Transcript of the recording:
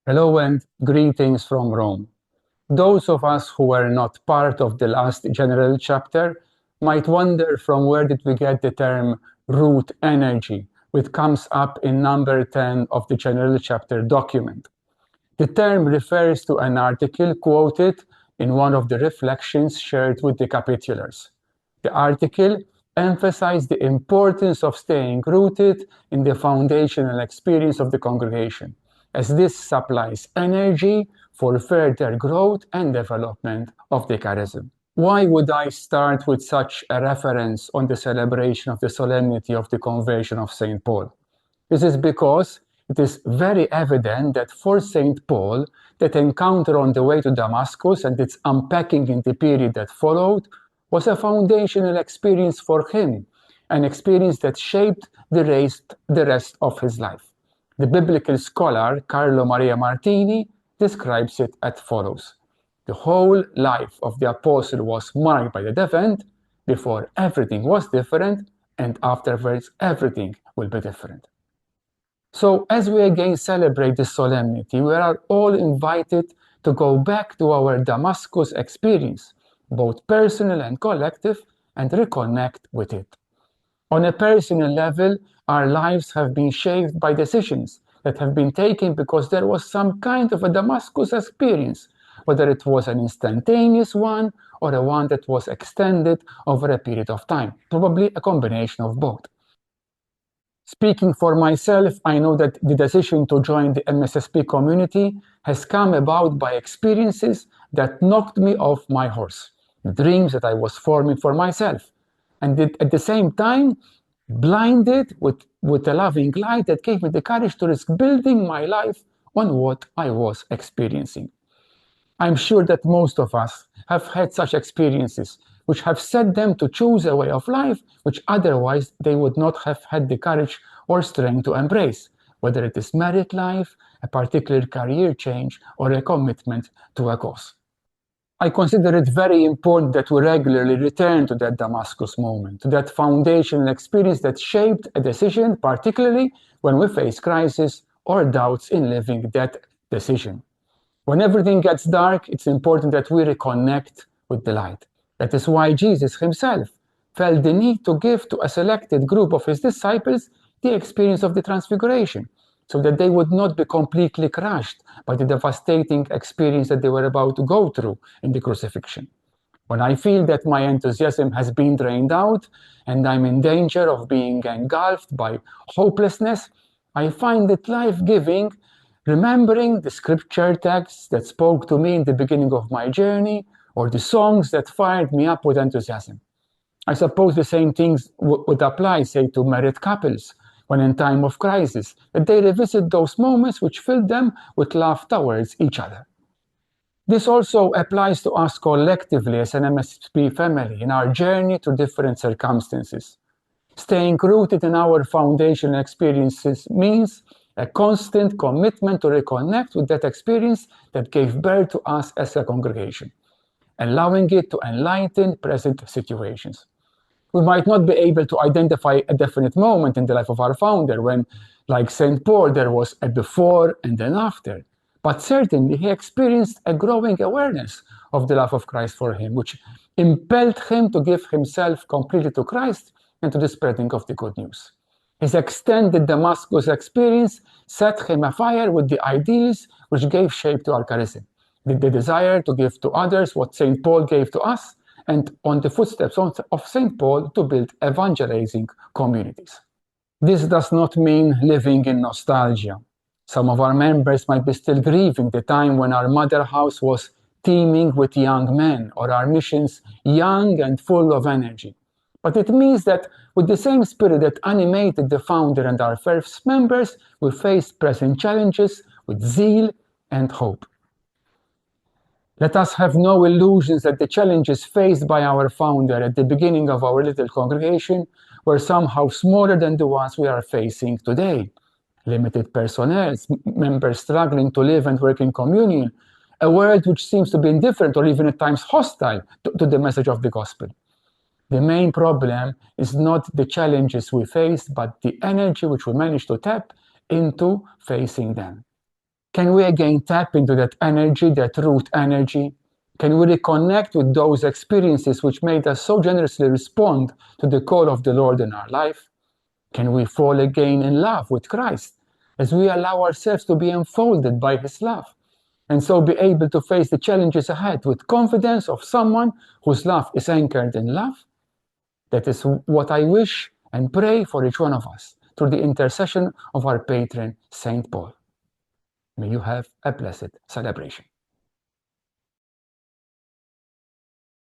Hello and greetings from Rome. Those of us who were not part of the last general chapter might wonder from where did we get the term root energy, which comes up in number 10 of the general chapter document. The term refers to an article quoted in one of the reflections shared with the capitulars. The article emphasized the importance of staying rooted in the foundational experience of the congregation, as this supplies energy for further growth and development of the charism. Why would I start with such a reference on the celebration of the solemnity of the conversion of St. Paul? This is because it is very evident that for St. Paul, that encounter on the way to Damascus and its unpacking in the period that followed was a foundational experience for him, an experience that shaped the rest of his life. The biblical scholar Carlo Maria Martini describes it as follows. The whole life of the apostle was marked by the event. Before everything was different, and afterwards everything will be different. So as we again celebrate this solemnity, we are all invited to go back to our Damascus experience, both personal and collective, and reconnect with it. On a personal level, our lives have been shaped by decisions that have been taken because there was some kind of a Damascus experience, whether it was an instantaneous one or a one that was extended over a period of time, probably a combination of both. Speaking for myself, I know that the decision to join the MSSP community has come about by experiences that knocked me off my horse, dreams that I was forming for myself, and at the same time, blinded with a loving light that gave me the courage to risk building my life on what I was experiencing. I'm sure that most of us have had such experiences which have set them to choose a way of life which otherwise they would not have had the courage or strength to embrace, whether it is married life, a particular career change, or a commitment to a cause. I consider it very important that we regularly return to that Damascus moment, to that foundational experience that shaped a decision, particularly when we face crisis or doubts in living that decision. When everything gets dark, it's important that we reconnect with the light. That is why Jesus himself felt the need to give to a selected group of his disciples the experience of the transfiguration, so that they would not be completely crushed by the devastating experience that they were about to go through in the crucifixion. When I feel that my enthusiasm has been drained out and I'm in danger of being engulfed by hopelessness, I find it life-giving remembering the scripture texts that spoke to me in the beginning of my journey, or the songs that fired me up with enthusiasm. I suppose the same things would apply, say, to married couples, when in time of crisis, that they revisit those moments which filled them with love towards each other. This also applies to us collectively as an MSSP family in our journey through different circumstances. Staying rooted in our foundational experiences means a constant commitment to reconnect with that experience that gave birth to us as a congregation, allowing it to enlighten present situations. We might not be able to identify a definite moment in the life of our founder when, like St. Paul, there was a before and an after, but certainly he experienced a growing awareness of the love of Christ for him, which impelled him to give himself completely to Christ and to the spreading of the good news. His extended Damascus experience set him afire with the ideals which gave shape to our charism, the desire to give to others what St. Paul gave to us, and on the footsteps of St. Paul to build evangelizing communities. This does not mean living in nostalgia. Some of our members might be still grieving the time when our mother house was teeming with young men, or our missions young and full of energy. But it means that with the same spirit that animated the founder and our first members, we face present challenges with zeal and hope. Let us have no illusions that the challenges faced by our founder at the beginning of our little congregation were somehow smaller than the ones we are facing today. Limited personnel, members struggling to live and work in communion, a world which seems to be indifferent or even at times hostile to the message of the gospel. The main problem is not the challenges we face, but the energy which we manage to tap into facing them. Can we again tap into that energy, that root energy? Can we reconnect with those experiences which made us so generously respond to the call of the Lord in our life? Can we fall again in love with Christ as we allow ourselves to be enfolded by His love, and so be able to face the challenges ahead with confidence of someone whose love is anchored in love? That is what I wish and pray for each one of us through the intercession of our patron, Saint Paul. May you have a blessed celebration.